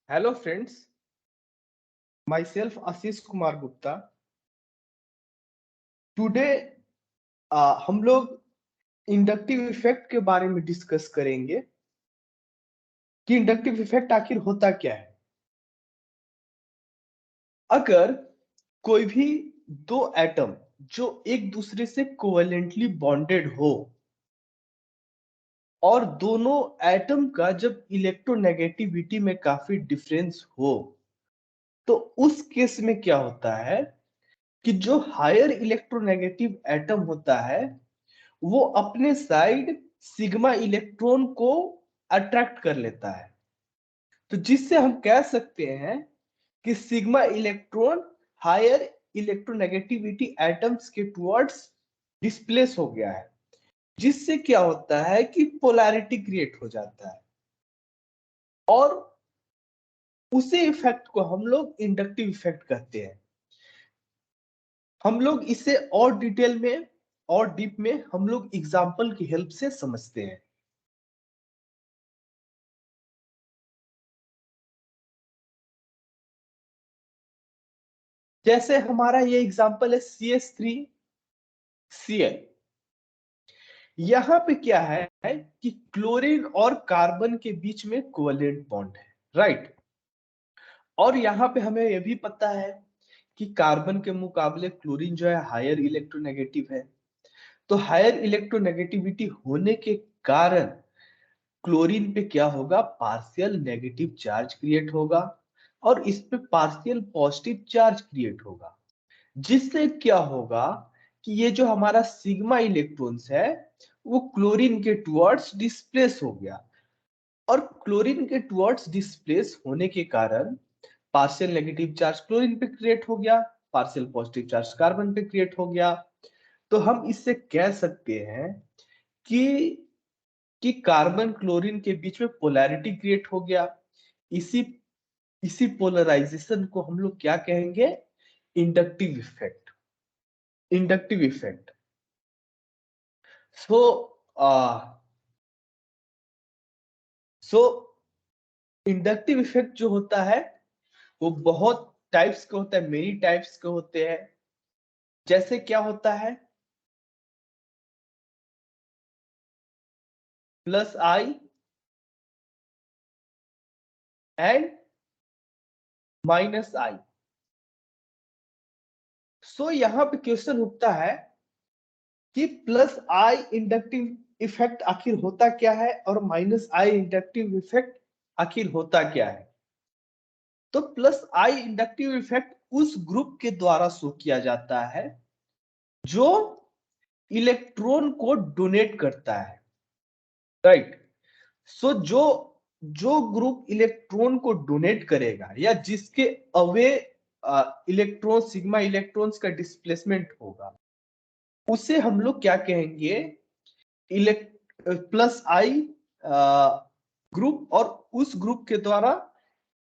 Hello friends, myself Ashish Kumar Gupta. Today हम लोग inductive effect के बारे में डिस्कस करेंगे कि इंडक्टिव इफेक्ट आखिर होता क्या है। अगर कोई भी दो एटम जो एक दूसरे से कोवेलेंटली बॉन्डेड हो और दोनों एटम का जब इलेक्ट्रोनेगेटिविटी में काफी डिफरेंस हो, तो उस केस में क्या होता है कि जो हायर इलेक्ट्रोनेगेटिव एटम होता है वो अपने साइड सिग्मा इलेक्ट्रॉन को अट्रैक्ट कर लेता है, तो जिससे हम कह सकते हैं कि sigma electron higher electronegativity atoms के टुवर्ड्स डिस्प्लेस हो गया है, जिससे क्या होता है कि पोलैरिटी क्रिएट हो जाता है और उसी इफेक्ट को हम लोग इंडक्टिव इफेक्ट कहते हैं। हम लोग इसे और डिटेल में और डीप में हम लोग एग्जांपल की हेल्प से समझते हैं। जैसे हमारा ये एग्जांपल है CH3Cl। यहाँ पे क्या है कि क्लोरीन और कार्बन के बीच में कोवेलेंट बॉन्ड है, राइट। और यहाँ पे हमें यह भी पता है कि कार्बन के मुकाबले क्लोरीन जो है हायर इलेक्ट्रोनेगेटिव है, तो हायर इलेक्ट्रोनेगेटिविटी होने के कारण क्लोरीन पे क्या होगा, पार्शियल नेगेटिव चार्ज क्रिएट होगा और इस पे पार्शियल पॉजिटिव चार्ज क्रिएट होगा, जिससे क्या होगा कि ये जो हमारा सिग्मा इलेक्ट्रॉन्स है वो क्लोरीन के टुवर्ड्स डिस्प्लेस हो गया और क्लोरीन के टुवर्ड्स डिस्प्लेस होने के कारण पार्शियल नेगेटिव चार्ज क्लोरीन पे क्रिएट हो गया, पार्शियल पॉजिटिव चार्ज कार्बन पे क्रिएट हो गया। तो हम इससे कह सकते हैं कि कार्बन क्लोरीन के बीच में पोलैरिटी क्रिएट हो गया। इसी इसी पोलराइजेशन को हम लोग क्या कहेंगे, inductive effect. Inductive effect. So so inductive effect जो होता है वो बहुत टाइप्स के होता है, मेनी टाइप्स के होते हैं। जैसे क्या होता है, प्लस आई एंड माइनस आई। सो यहां पे क्वेश्चन उठता है कि प्लस आई इंडक्टिव इफेक्ट आखिर होता क्या है और माइनस आई इंडक्टिव इफेक्ट आखिर होता क्या है। तो प्लस आई इंडक्टिव इफेक्ट उस ग्रुप के द्वारा शो किया जाता है जो इलेक्ट्रॉन को डोनेट करता है, राइट। सो जो जो ग्रुप इलेक्ट्रॉन को डोनेट करेगा या जिसके अवे इलेक्ट्रॉन सिग्मा इलेक्ट्रॉन्स का डिस्प्लेसमेंट होगा, उसे हम लोग क्या कहेंगे, प्लस आई ग्रुप, और उस ग्रुप के द्वारा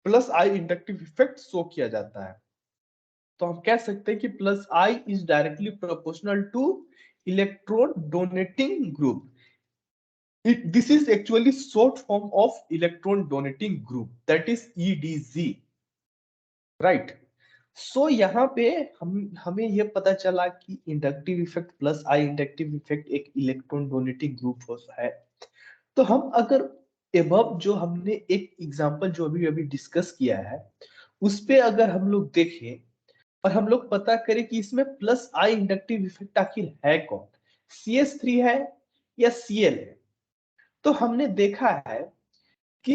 प्लस आई इंडक्टिव इफेक्ट शो किया जाता है। तो हम कह सकते हैं कि plus I is directly proportional two electron donating group. This is actually short form of electron donating group, that is EDG, right? सो यहाँ पे हमें ये पता चला कि इंडक्टिव इफेक्ट प्लस आई इंडक्टिव इफेक्ट एक इलेक्ट्रॉन डोनेटिंग ग्रुप होता है। तो हम अगर एबव जो हमने एक एग्जांपल जो अभी अभी डिस्कस किया है उस पे अगर हम लोग देखें और हम लोग पता करें कि इसमें प्लस आई इंडक्टिव इफेक्ट आखिर है कौन, CH3 है या Cl है। तो हमने देखा है कि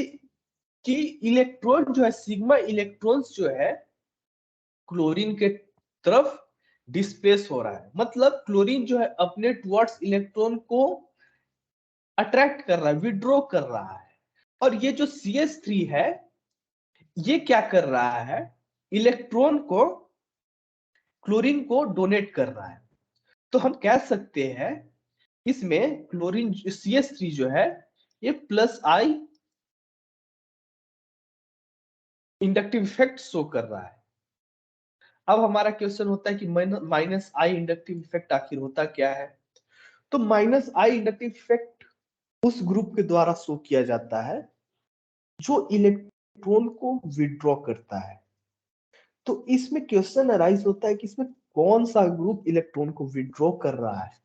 इलेक्ट्रॉन जो है सिग्मा इलेक्ट्रॉन्स जो है क्लोरीन के तरफ डिस्प्लेस हो रहा है, मतलब क्लोरीन जो है अपने टुवर्ड्स इलेक्ट्रॉन को अट्रैक्ट कर रहा है, विड्रॉ कर रहा है। और ये जो CH3 है ये क्या कर रहा है, इलेक्ट्रॉन को क्लोरीन को डोनेट कर रहा है। तो हम कह सकते हैं इसमें क्लोरीन CH3 जो है ये प्लस आई इंडक्टिव इफेक्ट शो कर रहा है। अब हमारा क्वेश्चन होता है कि माइनस आई इंडक्टिव इफेक्ट आखिर होता क्या है। तो माइनस आई इंडक्टिव इफेक्ट उस ग्रुप के द्वारा शो किया जाता है जो इलेक्ट्रॉन को विड्रॉ करता है। तो इसमें क्वेश्चन अराइज होता है कि इसमें कौन सा ग्रुप इलेक्ट्रॉन को विड्रॉ कर रहा है।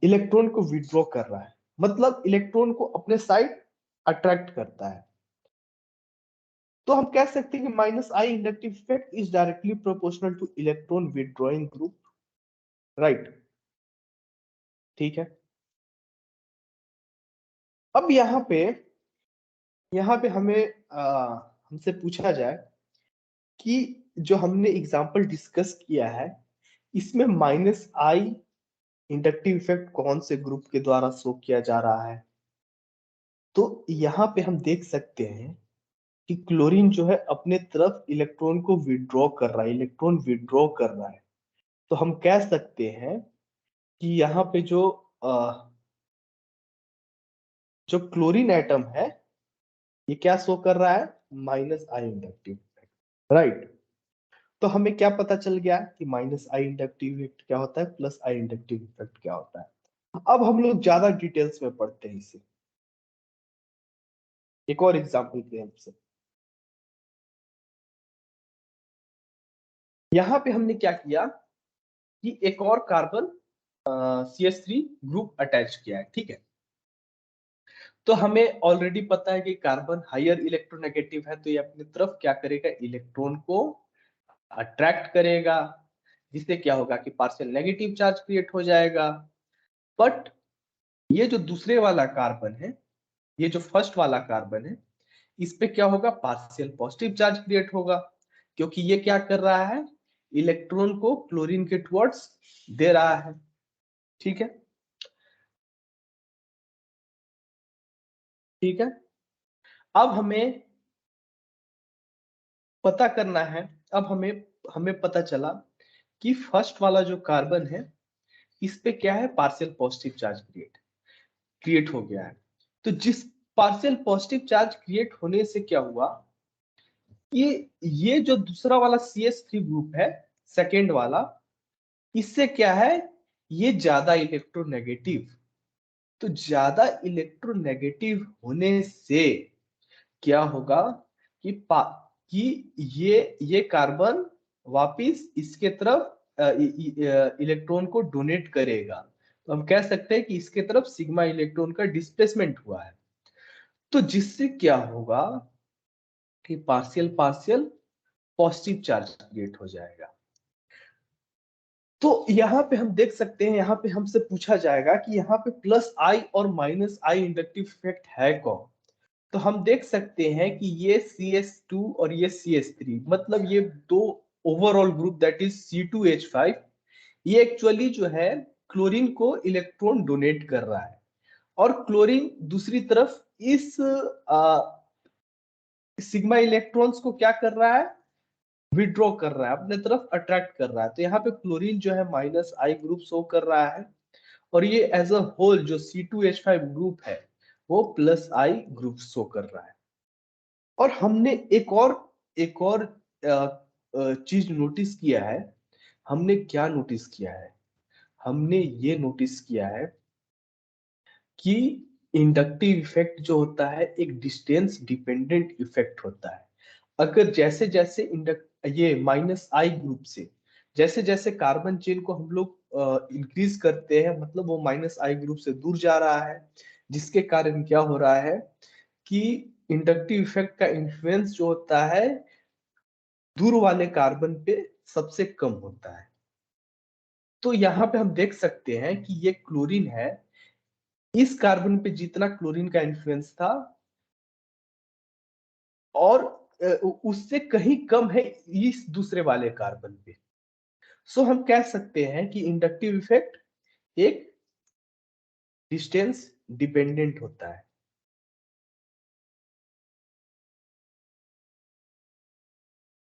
इलेक्ट्रॉन को विड्रॉ कर रहा है मतलब इलेक्ट्रॉन को अपने साइड अट्रैक्ट करता है। तो हम कह सकते हैं कि minus I inductive effect is directly proportional two electron withdrawing group, right. ठीक है। अब यहाँ पे हमें हमसे पूछा जाए कि जो हमने एग्जांपल डिस्कस किया है इसमें माइनस आई इंडक्टिव इफेक्ट कौन से ग्रुप के द्वारा शो किया जा रहा है। तो यहाँ पे हम देख सकते हैं कि क्लोरीन जो है अपने तरफ इलेक्ट्रॉन को विड्रॉ कर रहा है, इलेक्ट्रॉन विड्रॉ कर रहा है। तो हम कह सकते हैं कि यहाँ पे जो क्लोरीन एटम है ये क्या शो कर रहा है, minus I inductive effect, right. तो हमें क्या पता चल गया कि माइनस आई इंडक्टिव इफेक्ट क्या होता है, प्लस आई इंडक्टिव इफेक्ट क्या होता है। अब हम लोग ज्यादा डिटेल्स में पढ़ते हैं इसे एक और एग्जांपल के हेल्प से। यहाँ पे हमने क्या किया कि एक और कार्बन CH3 ग्रुप अटैच किया है, ठीक है। तो हमें ऑलरेडी पता है कि कार्बन हायर इलेक्ट्रोनेगेटिव है, तो ये अपनी तरफ क्या करेगा, इलेक्ट्रॉन को अट्रैक्ट करेगा, जिससे क्या होगा कि पार्शियल नेगेटिव चार्ज क्रिएट हो जाएगा। बट ये जो दूसरे वाला कार्बन है, ये जो फर्स्ट वाला कार्बन है, इस पे क्या होगा, पार्शियल पॉजिटिव चार्ज क्रिएट होगा, क्योंकि ये क्या कर रहा है, इलेक्ट्रॉन को क्लोरीन के टुवर्ड्स दे रहा है। ठीक है, ठीक है। अब हमें पता करना है, अब हमें हमें पता चला कि फर्स्ट वाला जो कार्बन है इस पे क्या है, पार्शियल पॉजिटिव चार्ज क्रिएट हो गया है। तो जिस पार्शियल पॉजिटिव चार्ज क्रिएट होने से क्या हुआ, ये जो दूसरा वाला CH3 ग्रुप है, सेकेंड वाला, इससे क्या है, ये ज्यादा इलेक्ट्रोनेगेटिव। तो ज्यादा इलेक्ट्रोनेगेटिव होने से क्या होगा कि ये कार्बन वापिस इसके तरफ इलेक्ट्रॉन को डोनेट करेगा। तो हम कह सकते हैं कि इसके तरफ सिग्मा इलेक्ट्रॉन का डिस्प्लेसमेंट हुआ है। तो जिससे क्या होगा कि partial partial positive charge create हो जाएगा। तो यहाँ पे हम देख सकते हैं, यहाँ पे हमसे पूछा जाएगा कि यहाँ पे प्लस आई और माइनस आई इंडक्टिव इफेक्ट है कौन। तो हम देख सकते हैं कि ये CH2 और ये CH3, मतलब ये दो overall group that is C2H5, ये एक्चुअली जो है क्लोरीन को इलेक्ट्रॉन डोनेट कर रहा है, और क्लोरीन दूसरी तरफ इस सिग्मा इलेक्ट्रॉन्स को क्या कर रहा है, विड्रॉ कर रहा है, अपने तरफ अट्रैक्ट कर रहा है। तो यहाँ पे क्लोरीन जो है माइनस आई ग्रुप शो कर रहा है, और ये एज अ होल जो C2H5 ग्रुप है वो प्लस आई ग्रुप शो कर रहा है। और हमने एक और चीज नोटिस किया है। हमने क्या नोटिस किया है, हमने ये नोटिस किया है कि इंडक्टिव इफेक्ट जो होता है एक डिस्टेंस डिपेंडेंट इफेक्ट होता है। अगर जैसे जैसे ये माइनस आई ग्रुप से जैसे जैसे कार्बन चेन को हम लोग इंक्रीज करते हैं, मतलब वो माइनस आई ग्रुप से दूर जा रहा है, जिसके कारण क्या हो रहा है कि इंडक्टिव इफेक्ट का इन्फ्लुएंस जो होता है दूर वाले कार्बन पे सबसे कम होता है। तो यहाँ पे हम देख सकते हैं कि ये क्लोरीन है, इस कार्बन पे जितना क्लोरीन का इन्फ्लुएंस था और उससे कहीं कम है इस दूसरे वाले कार्बन पे। सो हम कह सकते हैं कि इंडक्टिव इफेक्ट एक डिस्टेंस डिपेंडेंट होता है।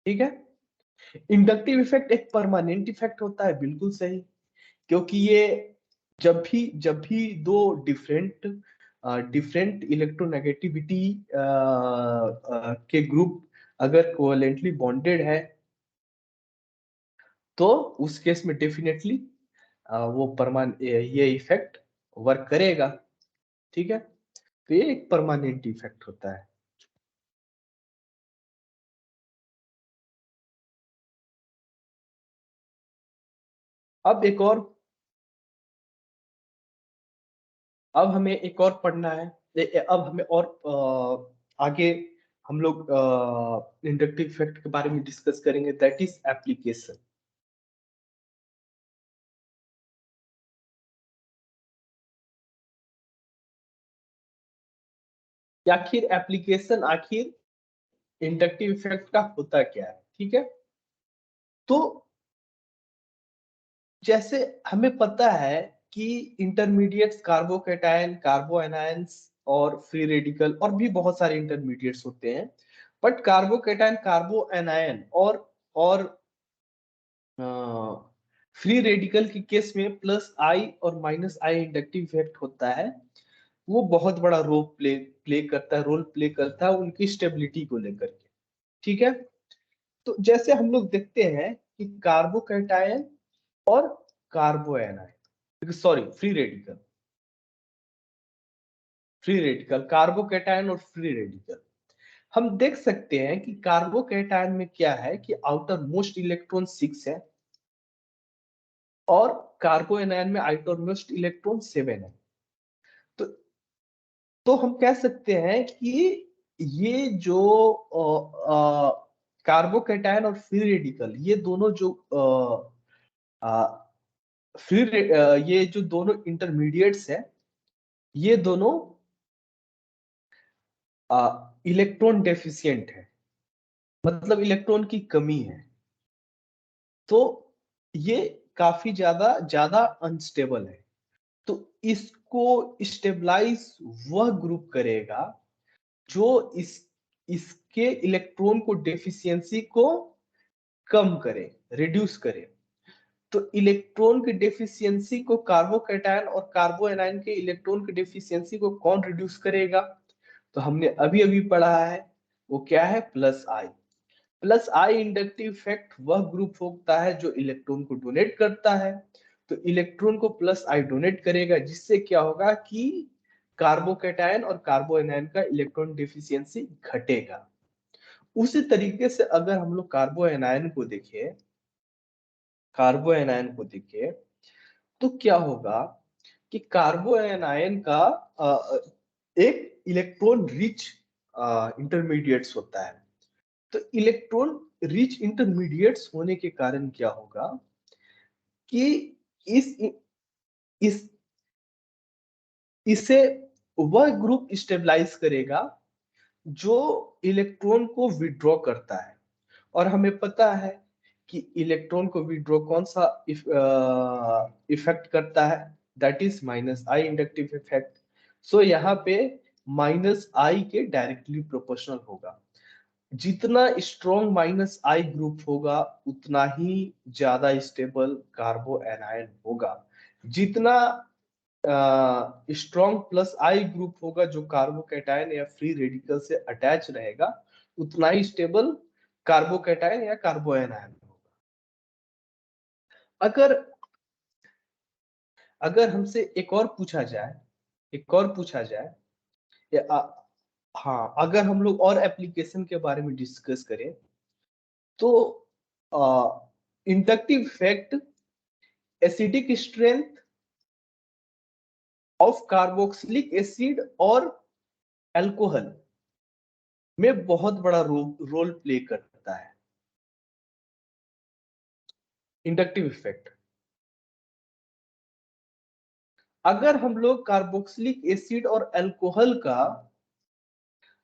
ठीक है, इंडक्टिव इफेक्ट एक परमानेंट इफेक्ट होता है, बिल्कुल सही। क्योंकि ये जब भी दो डिफरेंट डिफरेंट इलेक्ट्रोनेगेटिविटी के ग्रुप अगर कोवेलेंटली बॉन्डेड है तो उस केस में डेफिनेटली वो ये इफेक्ट वर्क करेगा। ठीक है, तो ये एक परमानेंट इफेक्ट होता है। अब हमें एक और पढ़ना है। अब हमें और आगे हम लोग इंडक्टिव इफेक्ट के बारे में डिस्कस करेंगे, दैट इज एप्लीकेशन। आखिर इंडक्टिव इफेक्ट का होता क्या है, ठीक है। तो जैसे हमें पता है कि इंटरमीडिएट्स कार्बोकैटायन, कार्बोएनायंस और फ्री रेडिकल और भी बहुत सारे इंटरमीडिएट्स होते हैं, बट कार्बोकैटायन, कार्बोएनायन और फ्री रेडिकल के केस में प्लस आई और माइनस आई इंडक्टिव इफेक्ट होता है। वो बहुत बड़ा रोल प्ले करता है उनकी स्टेबिलिटी को लेकर के, ठीक है। तो जैसे हम लोग देखते हैं कि कार्बोकैटायन और कार्बोएनायन, सॉरी फ्री रेडिकल, कार्बोकैटायन और फ्री रेडिकल, हम देख सकते हैं कि कार्बोकैटायन में क्या है कि आउटर मोस्ट इलेक्ट्रॉन 6 है और कार्बोएनायन में आउटर मोस्ट इलेक्ट्रॉन 7 है। तो हम कह सकते हैं कि ये जो कार्बोकैटायन और फ्री रेडिकल, ये दोनों जो ये जो दोनों इंटरमीडिएट्स है, ये दोनों इलेक्ट्रॉन डेफिशिएंट है, मतलब इलेक्ट्रॉन की कमी है। तो ये काफी ज्यादा ज्यादा अनस्टेबल है। तो इसको स्टेबलाइज वह ग्रुप करेगा जो इसके इलेक्ट्रॉन को डेफिशिएंसी को कम करे, रिड्यूस करे। तो इलेक्ट्रॉन की डेफिशिएंसी को कार्बोकैटायन और कार्बोएनायन के इलेक्ट्रॉन की डेफिशिएंसी को कौन रिड्यूस करेगा? तो हमने अभी अभी पढ़ा है, वो क्या है? प्लस आई। प्लस आई इंडक्टिव इफेक्ट वह ग्रुप होता है जो इलेक्ट्रॉन को डोनेट करता है। तो इलेक्ट्रॉन को प्लस आई डोनेट करेगा, जिससे क्या होगा कि कार्बोकैटायन और कार्बोएनायन का इलेक्ट्रॉन डेफिशिएंसी घटेगा। उसी तरीके से अगर हम लोग कार्बोएनायन को देखें तो क्या होगा कि कार्बोएनायन का एक इलेक्ट्रॉन रिच इंटरमीडिएट्स होता है। तो इलेक्ट्रॉन रिच इंटरमीडिएट्स होने के कारण क्या होगा कि इस इस इसे वह ग्रुप स्टेबलाइज करेगा जो इलेक्ट्रॉन को विड्रॉ करता है। और हमें पता है कि इलेक्ट्रॉन को विड्रॉ कौन सा इफेक्ट करता है, that is minus I inductive effect. So यहाँ पे माइनस आई के डायरेक्टली प्रोपोर्शनल होगा। जितना स्ट्रॉन्ग माइनस आई ग्रुप होगा उतना ही ज्यादा स्टेबल कार्बोएनायन होगा। जितना स्ट्रॉन्ग प्लस आई ग्रुप होगा जो कार्बोकैटायन या फ्री रेडिकल से अटैच रहेगा, उतना ही स्टेबल कार्बोकैटायन या कार्बोएनायन होगा। अगर अगर हमसे एक और पूछा जाए हाँ, अगर हम लोग और एप्लीकेशन के बारे में डिस्कस करें तो inductive effect acidic strength of carboxylic acid और अल्कोहल में बहुत बड़ा रोल प्ले करता है। इंडक्टिव इफेक्ट, अगर हम लोग कार्बोक्सिलिक एसिड और अल्कोहल का,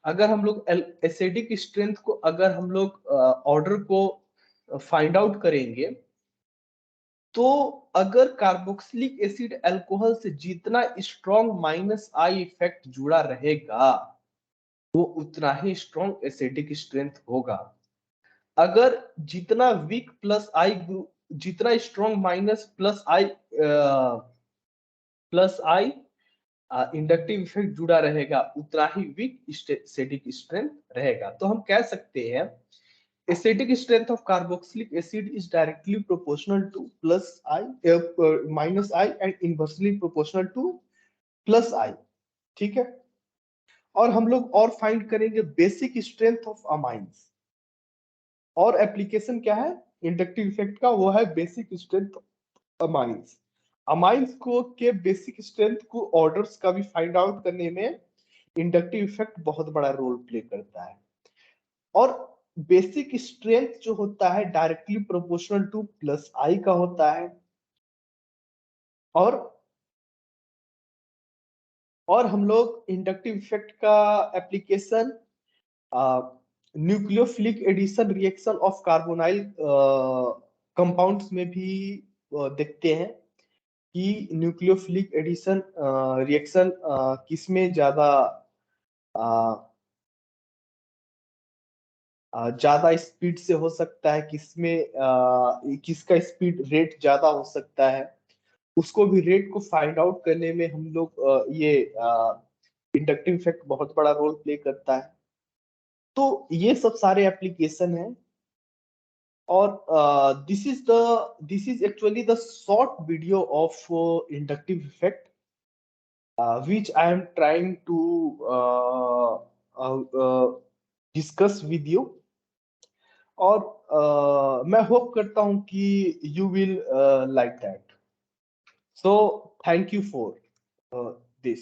अगर हम लोग एसिडिक स्ट्रेंथ को, अगर हम लोग ऑर्डर को फाइंड आउट करेंगे तो अगर कार्बोक्सिलिक एसिड अल्कोहल से जितना स्ट्रॉन्ग माइनस आई इफेक्ट जुड़ा रहेगा वो उतना ही स्ट्रॉन्ग एसिडिक स्ट्रेंथ होगा। अगर जितना वीक प्लस आई, जितना स्ट्रॉन्ग माइनस प्लस आई इंडक्टिव इफेक्ट जुड़ा रहेगा उतना ही वीक एसिडिक स्ट्रेंथ रहेगा। तो हम कह सकते हैं acidic strength of carboxylic acid is directly proportional to plus I minus I and inversely proportional to plus I, ठीक है। और हम लोग और फाइंड करेंगे बेसिक स्ट्रेंथ ऑफ अमाइंस। और एप्लीकेशन क्या है इंडक्टिव इफेक्ट का? वो है बेसिक स्ट्रेंथ अमाइंस। अमाइंस को के बेसिक स्ट्रेंथ को ऑर्डर्स का भी फाइंड आउट करने में इंडक्टिव इफेक्ट बहुत बड़ा रोल प्ले करता है। और बेसिक स्ट्रेंथ जो होता है directly proportional to plus I का होता है। और हम लोग इंडक्टिव इफेक्ट का application nucleophilic addition reaction of carbonyl compounds में भी देखते हैं कि न्यूक्लियोफिलिक एडिशन रिएक्शन किसमें ज्यादा स्पीड से हो सकता है, किसका स्पीड रेट ज्यादा हो सकता है, उसको भी रेट को फाइंड आउट करने में हम लोग ये इंडक्टिव इफेक्ट बहुत बड़ा रोल प्ले करता है। तो ये सब सारे एप्लीकेशन हैं। और this is actually the short video of inductive effect which I am trying to discuss with you। और मैं होप करता हूं कि you will like that. So thank you for this.